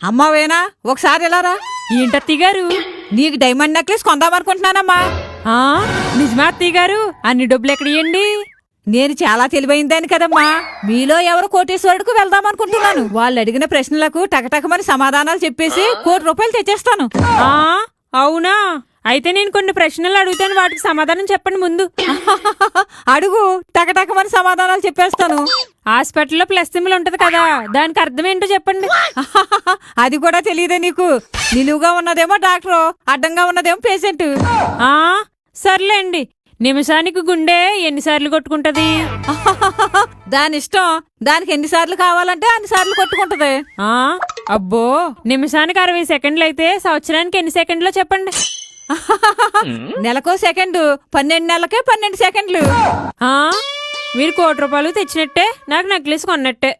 అమ్మావేనా ఒకసారి ఎలారా? ఏంటత్తయ్య గారు? నీకు డైమండ్ నెక్లెస్ కొందామనుకుంటున్నానమ్మా. నిజమా అత్తయ్య గారు? అన్ని డబ్బులు ఎక్కడియండి? నేను చాలా తెలివైందాను కదమ్మా. మీలో ఎవరు కోటేశ్వరుడికి వెళ్దామనుకుంటున్నాను. వాళ్ళు అడిగిన ప్రశ్నలకు టకటకమని సమాధానాలు చెప్పేసి ₹1,00,00,000 తెచ్చేస్తాను. అవునా? అయితే నేను కొన్ని ప్రశ్నలు అడుగుతాను, వాటికి సమాధానం చెప్పండి ముందు. అడుగు, టకటకమని సమాధానాలు చెప్పేస్తాను. హాస్పిటల్లో ప్లస్ సింబల్ ఉంటది కదా, దానికి అర్థం ఏంటో చెప్పండి. అది కూడా తెలియదే నీకు? నిలువుగా ఉన్నదేమో డాక్టరు, అడ్డంగా ఉన్నదేమో పేషెంట్. సర్లేండి. నిమిషానికి గుండె ఎన్నిసార్లు కొట్టుకుంటది? దాని ఇష్టం. దానికి ఎన్నిసార్లు కావాలంటే అన్నిసార్లు కొట్టుకుంటది. అబ్బో, నిమిషానికి 60 సెకండ్లు అయితే సంవత్సరానికి ఎన్ని సెకండ్లో చెప్పండి. నెలకో సెకండ్, 12 నెలలకే 12 సెకండ్లు. మీరు ₹1,00,00,000 తెచ్చినట్టే, నాకు నెక్లెస్ కొన్నట్టే.